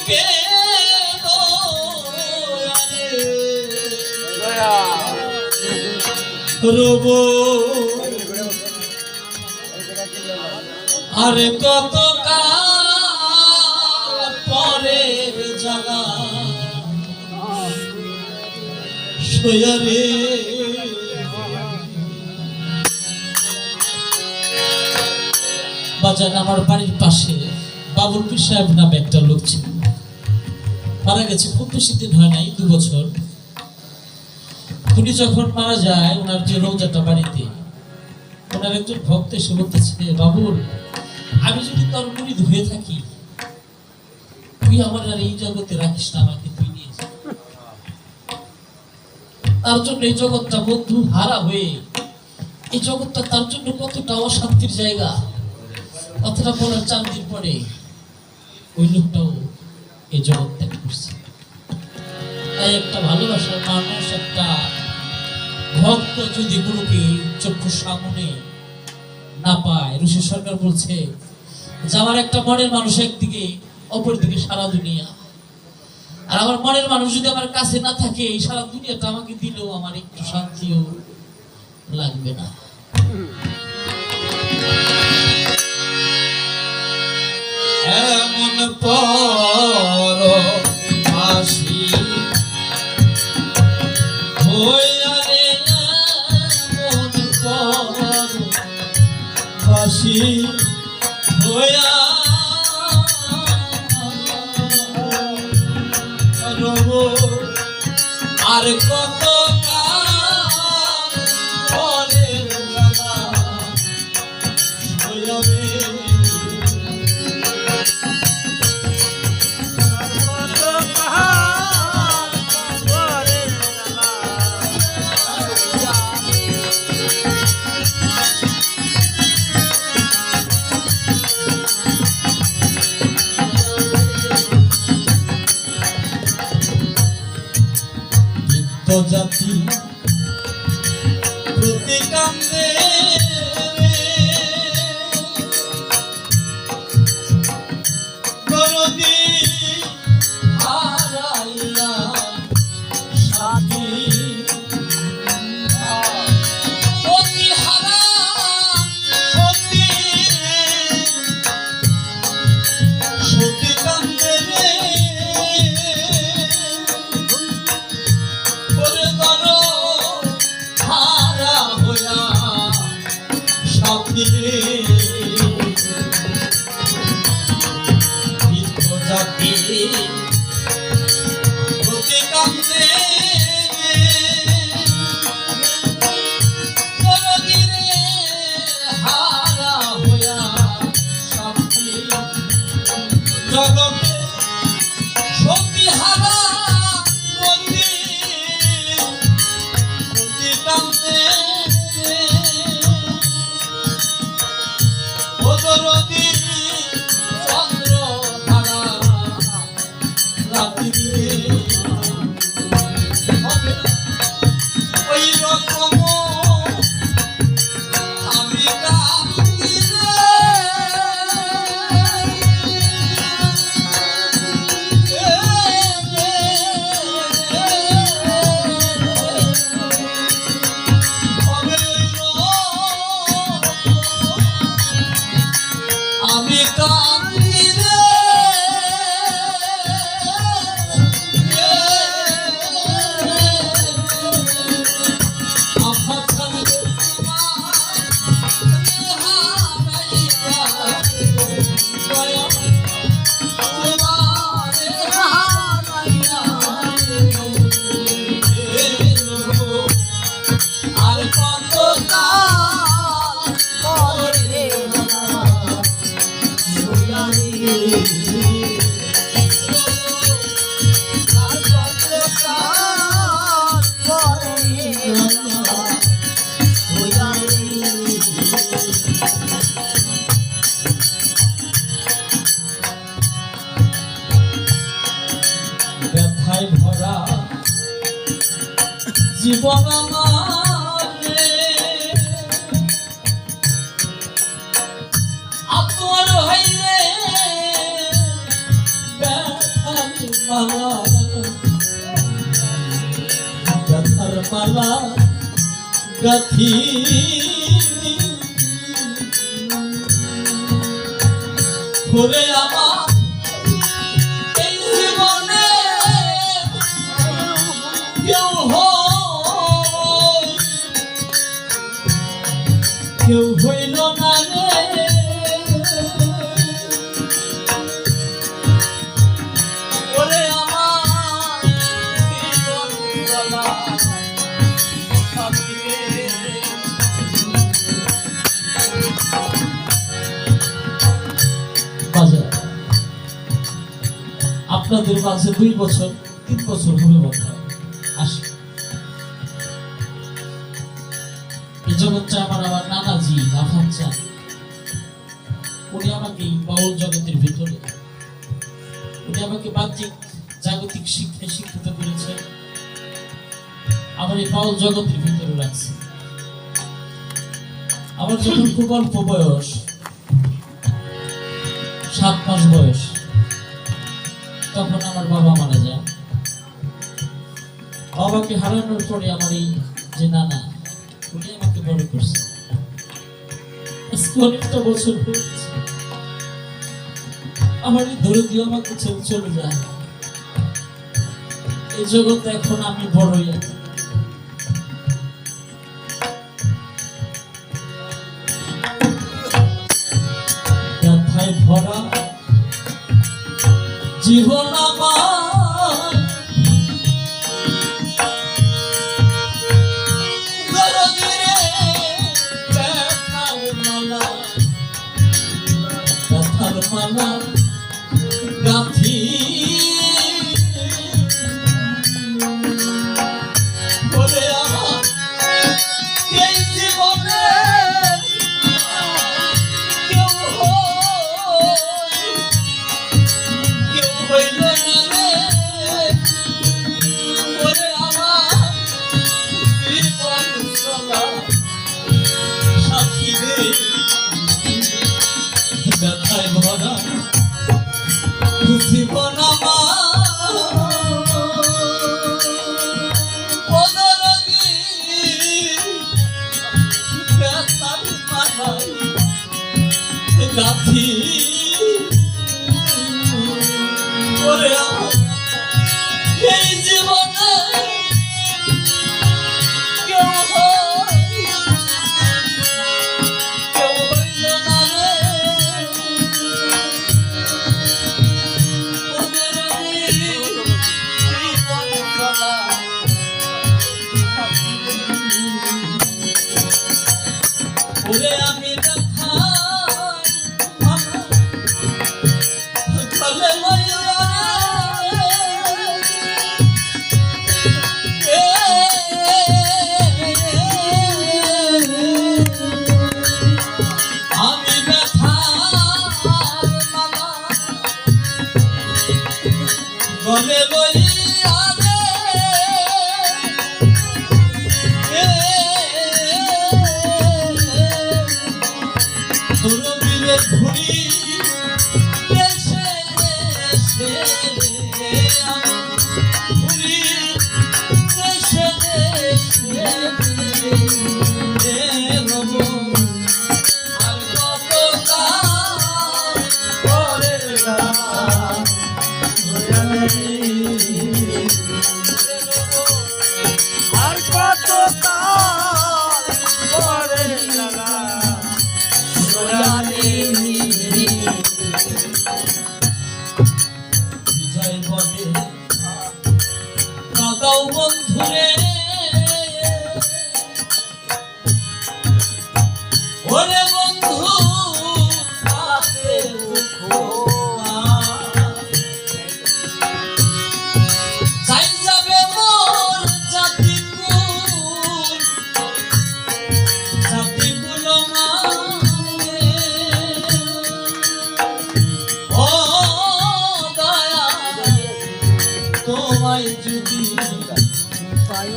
কে রব আরে কত কাল পরের জায়গা সয়ারে বাজার আমার বাড়ির পাশে বাবুল পীর সাহেব নামে একটা লোক ছিল, মারা গেছে খুব বেশি দিন হয় নাই, 2 বছর। উনি যখন মারা যায় ওনার যে রোজাটা বাড়িতে, ওনার একজন ভক্ত এসে বলতেছে, বাবুল আমি যদি তোর মুরিদ হয়ে থাকি তুই আমার আর এই জগতে রাখিস না, আমাকে তুই নিয়ে যা। তার জন্য এই জগৎটা বন্ধু হারা হয়ে, এই জগৎটা তার জন্য কতটা অশান্তির জায়গা, কথাটা বলার 4 দিন পরে ওই লোকটাও এই জগৎ ত্যাগ করছে। তাই একটা ভালোবাসার মানুষ, একটা ভক্ত যদি গুরুকে চক্ষুর সামনে না পায়, ঋষি সরকার বলছে যাওয়ার একটা মনের মানুষ একদিকে, অপর দিকে সারা দুনিয়া। আর আমার মনের মানুষ যদি আমার কাছে না থাকে, এই সারা দুনিয়াটা আমাকে দিলেও আমার একটু শান্তিও লাগবে না। এমন পরবাসী হইয়া রে, এমন পরবাসী হইয়া রব আর কত কাল পরের জায়গা হইয়া রে। জাতি প্রতিকান্দে করদি হারাইয়া সাথী অতি হারা সতী সতী কান্দে রে জাতি প্রতিকান্দে হারা হইয়া শান্তি জগতে সতী হারা প্রতিকান্দে ওদরদি চন্দ্র হারা রাত্রি ওই রকম আমি কান্দি আমি কান্দি রে, আমার ছাড়লে আর কত কাল পরে ব্যথায় ভরা জীবন আমার আপনার হইলে ব্যথা মালা ব্যথার মালা গাথি করে আমার এই জীবনে কেউ হইল না রে ওরে আমার জীবন গলা আপনাদের মাঝে 2 বছর 3 বছর হবে কথা আসে এই জগৎটা আমার নানাজি আফাচ্চা উনি আমাকে বাউল জগতের ভিতরে উনি আমাকে বাহ্যিক জাগতিক শিক্ষায় শিক্ষিত করেছে আমার এই বাউল জগতের ভিতরে রাখছে আমার যখন খুব অল্প বয়স 7 মাস বয়স তখন আমার বাবা মারা যায় বাবাকে হারানোর পরে আমার এই যে নানা উনি আমাকে বড় করছে অনেকটা বছর হয়েছে আমার এই ধরে দিয়ে আমাকে ছেড়ে চলে যায় এই জগতে এখন আমি বড়ই ব্যথায় ভরা জীবন আমার ব্যথার মালা গাথি বলে আমার এই জীবনে হইল না রে ওরে আমার জীবন চলা সাথী রে ব্যথায় ভরা জীবন আমার ব্যথার মালাই গাথি ওরে আমার এই জীবনে কেউ হইল না রে ওরে আমি ব্যথা গলে লইয়া রে দুরবিলে ঘুরি দেশে দেশে ঘুরি দেশে দেশে রব আর কত করে আর কত পরে লাগা বিজয় বলে কাদাও বন্ধুরে ওরে বন্ধু তোমায় যদি পাই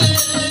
রে